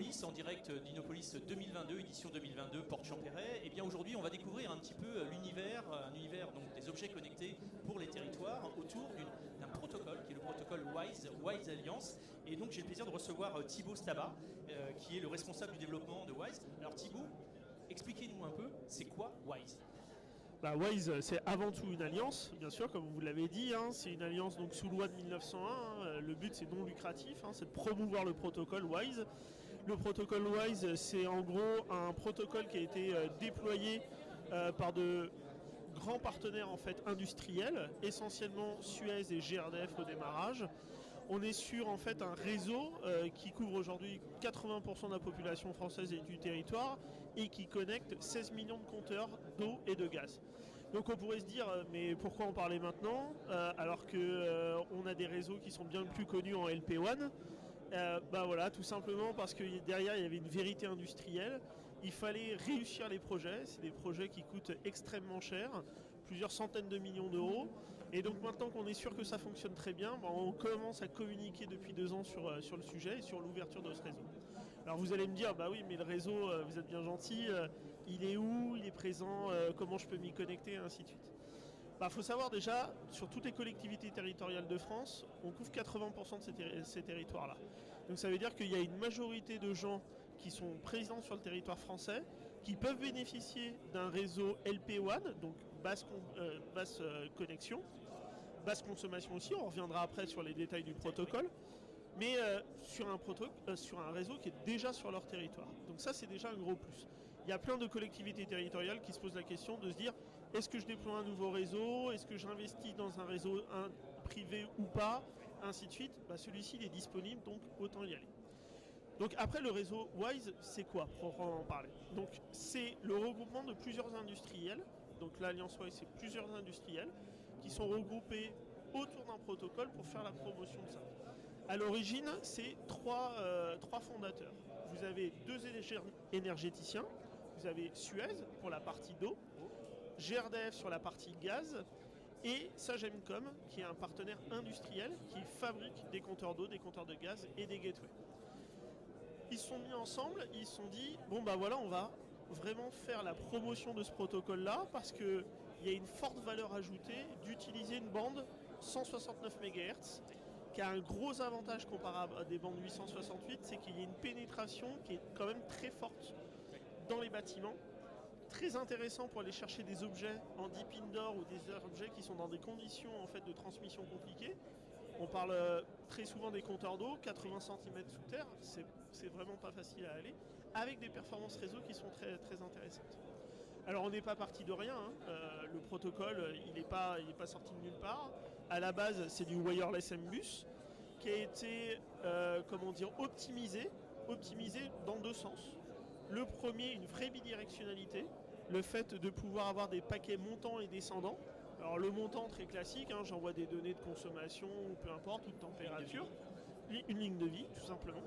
d'Innopolis, en direct d'Innopolis 2022, édition 2022, Porte Champéret. Et bien aujourd'hui, on va découvrir un petit peu l'univers, un univers donc des objets connectés pour les territoires autour d'un protocole qui est le protocole WISE Alliance. Et donc j'ai le plaisir de recevoir Thibaut Stabat, qui est le responsable du développement de WISE. Alors Thibaut, expliquez-nous un peu, c'est quoi WISE? WISE, c'est avant tout une alliance, bien sûr, comme vous l'avez dit. C'est une alliance donc, sous loi de 1901. Le but, c'est non lucratif, c'est de promouvoir le protocole WISE. Le protocole WISE, c'est en gros un protocole qui a été déployé par de grands partenaires en fait, industriels, essentiellement Suez et GRDF au démarrage. On est sur en fait un réseau qui couvre aujourd'hui 80% de la population française et du territoire et qui connecte 16 millions de compteurs d'eau et de gaz. Donc on pourrait se dire mais pourquoi en parler maintenant alors qu'on a des réseaux qui sont bien plus connus en LP1. Voilà, tout simplement parce que derrière il y avait une vérité industrielle. Il fallait réussir les projets. C'est des projets qui coûtent extrêmement cher, plusieurs centaines de millions d'euros. Et donc maintenant qu'on est sûr que ça fonctionne très bien, on commence à communiquer depuis 2 ans sur le sujet et sur l'ouverture de ce réseau. Alors vous allez me dire, bah oui, mais le réseau, vous êtes bien gentil, il est où, il est présent, comment je peux m'y connecter, et ainsi de suite. Faut savoir déjà, sur toutes les collectivités territoriales de France, on couvre 80% de ces territoires-là. Donc ça veut dire qu'il y a une majorité de gens qui sont présents sur le territoire français, qui peuvent bénéficier d'un réseau LP1, donc basse connexion, basse consommation aussi, on reviendra après sur les détails du protocole, mais sur un réseau qui est déjà sur leur territoire. Donc ça, c'est déjà un gros plus. Il y a plein de collectivités territoriales qui se posent la question de se dire, est-ce que je déploie un nouveau réseau? Est-ce que j'investis dans un réseau privé ou pas? Ainsi de suite. Celui-ci, il est disponible, donc autant y aller. Donc après, le réseau WISE, c'est quoi, pour en parler? Donc c'est le regroupement de plusieurs industriels. Donc l'Alliance WISE, c'est plusieurs industriels qui sont regroupés autour d'un protocole pour faire la promotion de ça. À l'origine, c'est trois fondateurs. Vous avez 2 énergéticiens. Vous avez Suez pour la partie d'eau, GRDF sur la partie gaz, et Sagemcom, qui est un partenaire industriel qui fabrique des compteurs d'eau, des compteurs de gaz et des gateways. Ils se sont mis ensemble, ils se sont dit, on va vraiment faire la promotion de ce protocole-là, parce qu'il y a une forte valeur ajoutée d'utiliser une bande 169 MHz, qui a un gros avantage comparable à des bandes 868, c'est qu'il y a une pénétration qui est quand même très forte dans les bâtiments, très intéressant pour aller chercher des objets en deep indoor ou des objets qui sont dans des conditions en fait, de transmission compliquées. On parle très souvent des compteurs d'eau, 80 cm sous terre, c'est vraiment pas facile à aller, avec des performances réseau qui sont très, très intéressantes. Alors on n'est pas parti de rien, le protocole il n'est pas sorti de nulle part. À la base c'est du wireless MBus qui a été optimisé dans 2 sens. Le premier, une vraie bidirectionnalité, le fait de pouvoir avoir des paquets montants et descendants. Alors le montant très classique, j'envoie des données de consommation ou peu importe, ou de température, une ligne de vie tout simplement.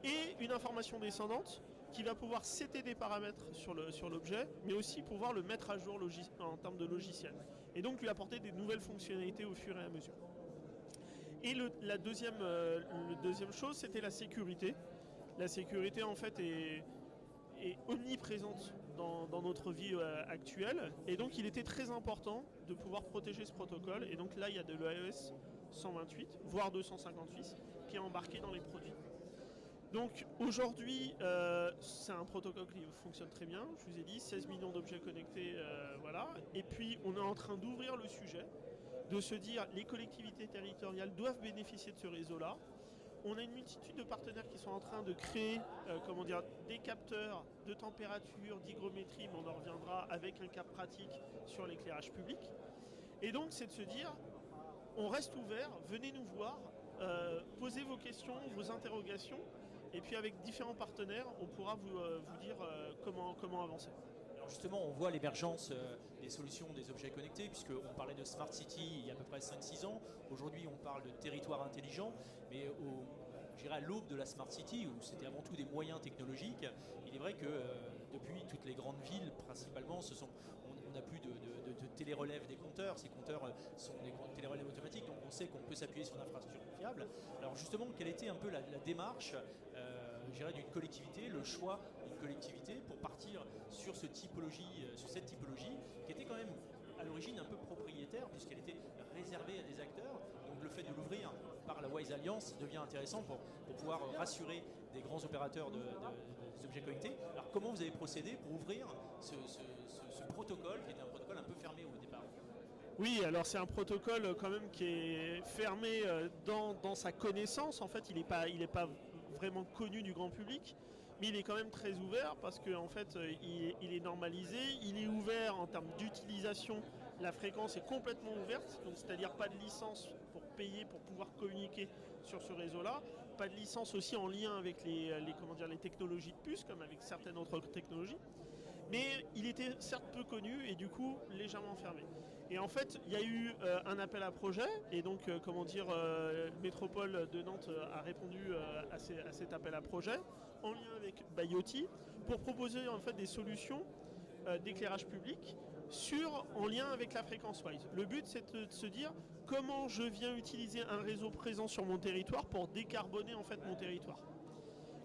Et une information descendante qui va pouvoir setter des paramètres sur l'objet, mais aussi pouvoir le mettre à jour en termes de logiciel. Et donc lui apporter des nouvelles fonctionnalités au fur et à mesure. Et la deuxième chose, c'était la sécurité. La sécurité en fait est omniprésente dans notre vie actuelle. Et donc il était très important de pouvoir protéger ce protocole. Et donc là il y a de l'EAS 128, voire 258, qui est embarqué dans les produits. Donc aujourd'hui, c'est un protocole qui fonctionne très bien. Je vous ai dit, 16 millions d'objets connectés, voilà. Et puis on est en train d'ouvrir le sujet, de se dire les collectivités territoriales doivent bénéficier de ce réseau-là. On a une multitude de partenaires qui sont en train de créer des capteurs de température, d'hygrométrie, mais on en reviendra avec un cap pratique sur l'éclairage public. Et donc c'est de se dire, on reste ouvert, venez nous voir, posez vos questions, vos interrogations, et puis avec différents partenaires, on pourra vous dire comment avancer. Alors justement, on voit l'émergence des solutions des objets connectés, puisqu'on parlait de Smart City il y a à peu près 5-6 ans. Aujourd'hui, on parle de territoire intelligent, mais à l'aube de la Smart City, où c'était avant tout des moyens technologiques, il est vrai que depuis toutes les grandes villes, principalement, on n'a plus de télérelève des compteurs. Ces compteurs sont des télérelèves automatiques, donc on sait qu'on peut s'appuyer sur une infrastructure fiable. Alors justement, quelle était un peu la démarche je dirais, d'une collectivité, le choix d'une collectivité pour partir sur, cette typologie qui était quand même à l'origine un peu propriétaire puisqu'elle était réservée à des acteurs. Donc le fait de l'ouvrir par la Wise Alliance devient intéressant pour pouvoir rassurer des grands opérateurs des objets connectés. Alors comment vous avez procédé pour ouvrir ce protocole qui était un protocole un peu fermé au départ? Oui, alors c'est un protocole quand même qui est fermé dans sa connaissance. En fait, il n'est pas vraiment connu du grand public, mais il est quand même très ouvert parce qu'en fait, il est normalisé. Il est ouvert en termes d'utilisation. La fréquence est complètement ouverte, donc c'est-à-dire pas de licence pour payer pour pouvoir communiquer sur ce réseau-là. Pas de licence aussi en lien avec les technologies de puce, comme avec certaines autres technologies. Mais il était certes peu connu et du coup légèrement fermé. Et en fait, il y a eu un appel à projet et donc Métropole de Nantes a répondu à cet appel à projet en lien avec Bioty pour proposer en fait des solutions d'éclairage public en lien avec la fréquence WISE. Le but, c'est de se dire comment je viens utiliser un réseau présent sur mon territoire pour décarboner en fait mon territoire.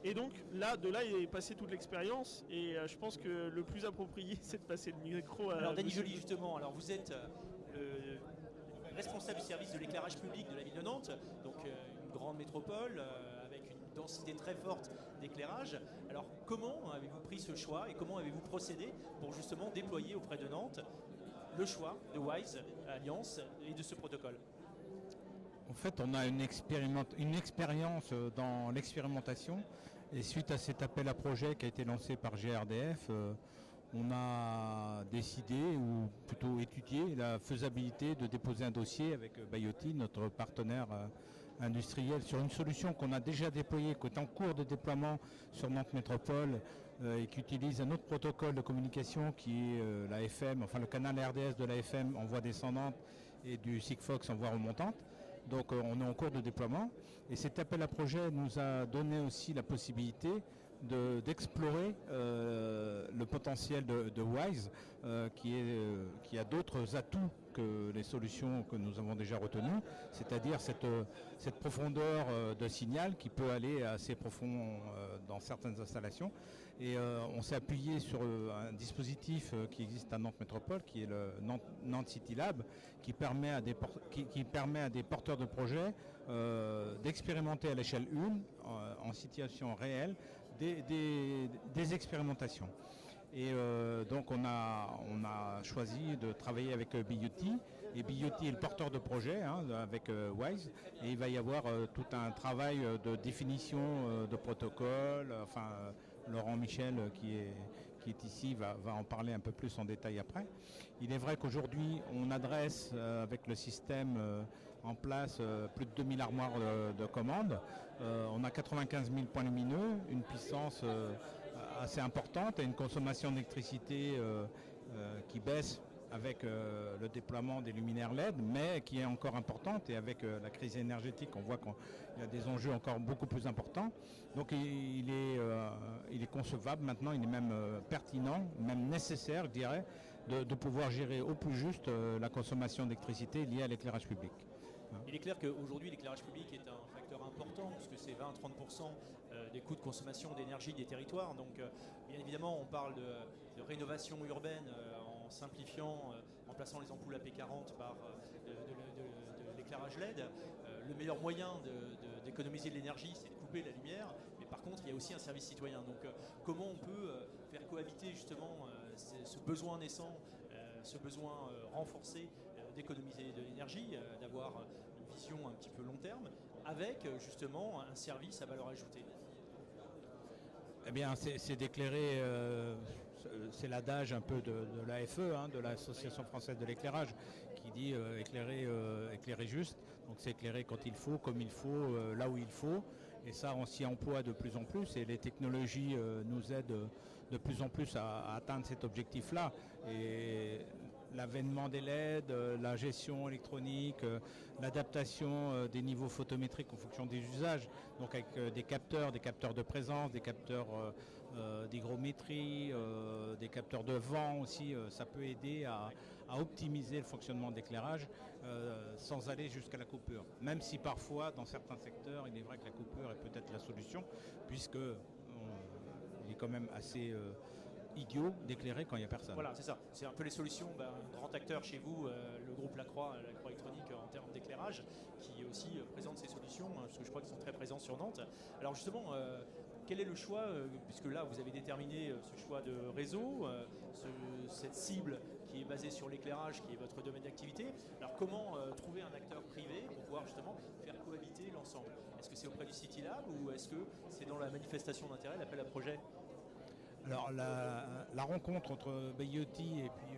Et donc de là est passée toute l'expérience et je pense que le plus approprié c'est de passer le micro à... Alors Dany Joly justement, alors vous êtes responsable du service de l'éclairage public de la ville de Nantes, donc une grande métropole avec une densité très forte d'éclairage. Alors comment avez-vous pris ce choix et comment avez-vous procédé pour justement déployer auprès de Nantes le choix de Wise Alliance et de ce protocole? En fait, on a une expérience dans l'expérimentation. Et suite à cet appel à projet qui a été lancé par GRDF, on a décidé, ou plutôt étudié, la faisabilité de déposer un dossier avec Bioty, notre partenaire industriel, sur une solution qu'on a déjà déployée, qui est en cours de déploiement sur Nantes Métropole et qui utilise un autre protocole de communication qui est la FM, enfin le canal RDS de la FM en voie descendante et du Sigfox en voie remontante. Donc on est en cours de déploiement et cet appel à projet nous a donné aussi la possibilité d'explorer le potentiel de Wise qui a d'autres atouts que les solutions que nous avons déjà retenues, c'est-à-dire cette profondeur de signal qui peut aller assez profond dans certaines installations. Et on s'est appuyé sur un dispositif qui existe à Nantes Métropole, qui est le Nantes City Lab, qui permet à des porteurs de projets d'expérimenter à l'échelle 1, en situation réelle, des expérimentations. Et donc on a choisi de travailler avec Bioty. Et Bioty est le porteur de projet avec Wise. Et il va y avoir tout un travail de définition de protocole. Laurent Michel qui est ici va en parler un peu plus en détail après. Il est vrai qu'aujourd'hui on adresse avec le système en place plus de 2000 armoires de commandes. On a 95 000 points lumineux, une puissance assez importante et une consommation d'électricité qui baisse avec le déploiement des luminaires LED, mais qui est encore importante, et avec la crise énergétique, on voit qu'il y a des enjeux encore beaucoup plus importants. Donc il est concevable maintenant, il est même pertinent, même nécessaire, je dirais, de pouvoir gérer au plus juste la consommation d'électricité liée à l'éclairage public. Il est clair qu'aujourd'hui l'éclairage public est un facteur important puisque c'est 20-30% des coûts de consommation d'énergie des territoires. Donc bien évidemment on parle de rénovation urbaine en simplifiant, en plaçant les ampoules AP40 par de l'éclairage LED. Le meilleur moyen d'économiser de l'énergie, c'est de couper la lumière. Mais par contre il y a aussi un service citoyen. Donc comment on peut faire cohabiter justement ce besoin naissant, ce besoin renforcé d'économiser de l'énergie, d'avoir une vision un petit peu long terme, avec justement un service à valeur ajoutée? Eh bien, c'est d'éclairer, c'est l'adage un peu de l'AFE, de l'Association française de l'éclairage, qui dit éclairer juste. Donc c'est éclairer quand il faut, comme il faut, là où il faut. Et ça, on s'y emploie de plus en plus et les technologies nous aident de plus en plus à atteindre cet objectif-là. Et l'avènement des LED, la gestion électronique, l'adaptation des niveaux photométriques en fonction des usages, donc avec des capteurs de présence, des capteurs d'hygrométrie, des capteurs de vent aussi, ça peut aider à optimiser le fonctionnement de l'éclairage sans aller jusqu'à la coupure. Même si parfois, dans certains secteurs, il est vrai que la coupure est peut-être la solution, puisque il est quand même assez idiot d'éclairer quand il n'y a personne. Voilà, c'est ça. C'est un peu les solutions. Un grand acteur chez vous, le groupe Lacroix électronique en termes d'éclairage, qui aussi présente ces solutions, parce que je crois qu'ils sont très présents sur Nantes. Alors justement, quel est le choix, puisque là vous avez déterminé ce choix de réseau, cette cible qui est basée sur l'éclairage, qui est votre domaine d'activité. Alors comment trouver un acteur privé pour pouvoir justement faire cohabiter l'ensemble? Est-ce que c'est auprès du City Lab ou est-ce que c'est dans la manifestation d'intérêt, l'appel à projet? Alors la rencontre entre Bayotti et puis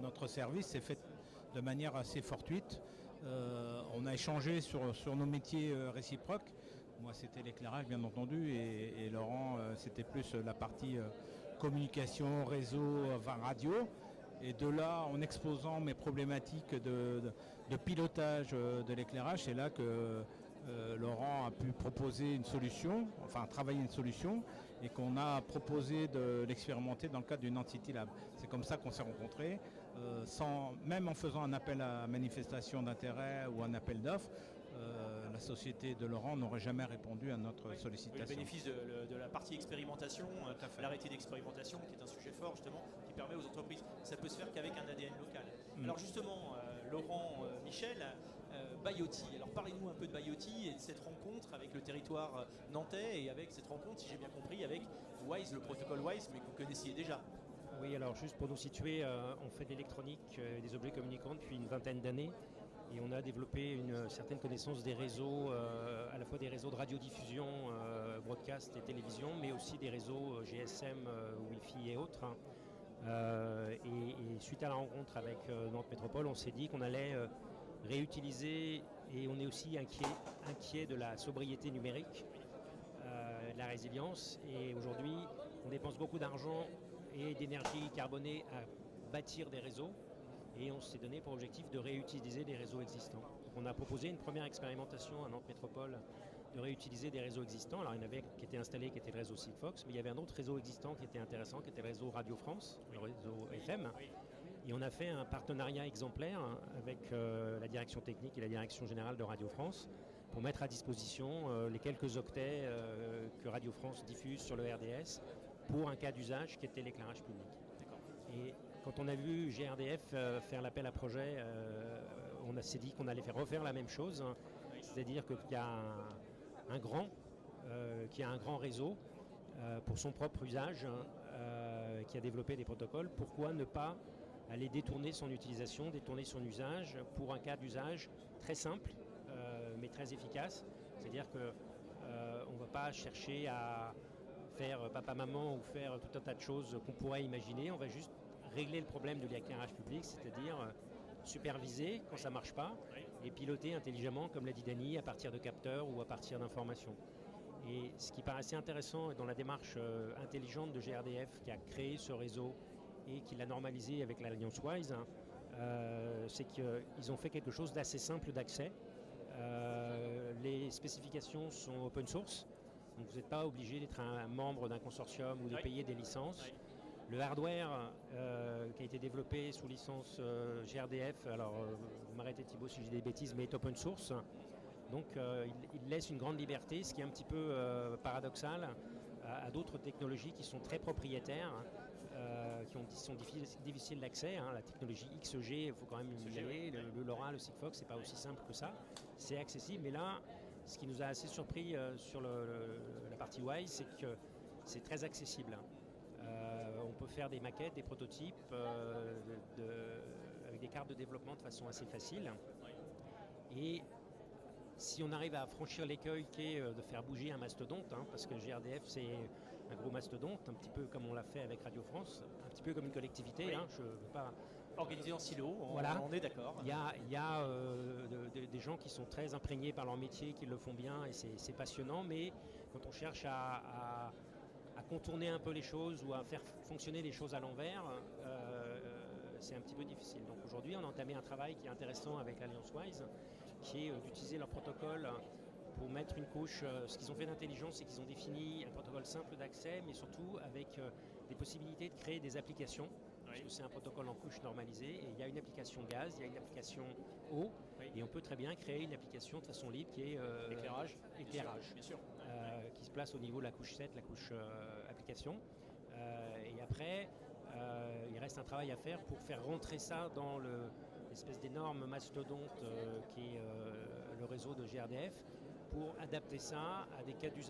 notre service s'est faite de manière assez fortuite. On a échangé sur nos métiers réciproques. Moi c'était l'éclairage bien entendu et Laurent c'était plus la partie communication, réseau, radio. Et de là, en exposant mes problématiques de pilotage de l'éclairage, c'est là que Laurent a pu proposer une solution, enfin travailler une solution, et qu'on a proposé de l'expérimenter dans le cadre du Nantes City Lab. C'est comme ça qu'on s'est rencontrés, même en faisant un appel à manifestation d'intérêt ou un appel d'offres. La société de Laurent n'aurait jamais répondu à notre sollicitation. Le bénéfice de la partie expérimentation, l'arrêté d'expérimentation, qui est un sujet fort justement, qui permet aux entreprises. Ça peut se faire qu'avec un ADN local. Alors justement, Laurent, Michel, Bayotti. Alors parlez-nous un peu de Bayotti et de cette rencontre avec le territoire nantais et avec cette rencontre, si j'ai bien compris, avec WISE, le protocole WISE, mais que vous connaissiez déjà. Oui, alors juste pour nous situer, on fait de l'électronique, des objets communicants depuis une vingtaine d'années. Et on a développé une certaine connaissance des réseaux, à la fois des réseaux de radiodiffusion, broadcast et télévision, mais aussi des réseaux GSM, Wi-Fi et autres. Et suite à la rencontre avec Nantes Métropole, on s'est dit qu'on allait réutiliser, et on est aussi inquiet de la sobriété numérique, la résilience. Et aujourd'hui, on dépense beaucoup d'argent et d'énergie carbonée à bâtir des réseaux. Et on s'est donné pour objectif de réutiliser des réseaux existants. Donc on a proposé une première expérimentation à Nantes Métropole de réutiliser des réseaux existants. Alors il y en avait qui étaient installés, qui était le réseau Sigfox, mais il y avait un autre réseau existant qui était intéressant, qui était le réseau Radio France, le réseau FM. Et on a fait un partenariat exemplaire avec la direction technique et la direction générale de Radio France pour mettre à disposition les quelques octets que Radio France diffuse sur le RDS pour un cas d'usage qui était l'éclairage public. Et quand on a vu GRDF faire l'appel à projet, on s'est dit qu'on allait refaire la même chose. C'est-à-dire qu'il y a un grand réseau pour son propre usage, qui a développé des protocoles. Pourquoi ne pas aller détourner son utilisation, détourner son usage pour un cas d'usage très simple, mais très efficace? C'est-à-dire qu'on ne va pas chercher à faire papa-maman ou faire tout un tas de choses qu'on pourrait imaginer. On va juste régler le problème de l'éclairage public, c'est-à-dire superviser quand ça ne marche pas et piloter intelligemment, comme l'a dit Dany, à partir de capteurs ou à partir d'informations. Et ce qui paraissait intéressant dans la démarche intelligente de GRDF qui a créé ce réseau et qui l'a normalisé avec l'Alliance WISE, c'est qu'ils ont fait quelque chose d'assez simple d'accès. Les spécifications sont open source, donc vous n'êtes pas obligé d'être un membre d'un consortium ou de payer des licences. Le hardware qui a été développé sous licence GRDF, alors vous m'arrêtez Thibaut si j'ai des bêtises, mais est open source. Donc il laisse une grande liberté, ce qui est un petit peu paradoxal à d'autres technologies qui sont très propriétaires, qui sont difficiles d'accès. La technologie XG, il faut quand même y aller. Le LoRa, le Sigfox, c'est pas aussi simple que ça. C'est accessible, mais là, ce qui nous a assez surpris sur la partie WISE, c'est que c'est très accessible. On peut faire des maquettes, des prototypes avec des cartes de développement de façon assez facile. Et si on arrive à franchir l'écueil qui est de faire bouger un mastodonte, parce que GRDF c'est un gros mastodonte, un petit peu comme on l'a fait avec Radio France, un petit peu comme une collectivité. Oui. Je ne veux pas organisé en silo, voilà. On est d'accord. Il y a des gens qui sont très imprégnés par leur métier, qui le font bien et c'est passionnant, mais quand on cherche à contourner un peu les choses ou à faire fonctionner les choses à l'envers, c'est un petit peu difficile. Donc aujourd'hui, on a entamé un travail qui est intéressant avec l'Alliance WISE, qui est d'utiliser leur protocole pour mettre une couche. Ce qu'ils ont fait d'intelligence, c'est qu'ils ont défini un protocole simple d'accès, mais surtout avec des possibilités de créer des applications, parce que c'est un protocole en couche normalisée, et il y a une application gaz, il y a une application eau, et on peut très bien créer une application de façon libre qui est éclairage, bien sûr. qui place au niveau de la couche 7, la couche application. Et après, il reste un travail à faire pour faire rentrer ça dans l'espèce d'énorme mastodonte qui est le réseau de GRDF, pour adapter ça à des cas d'usage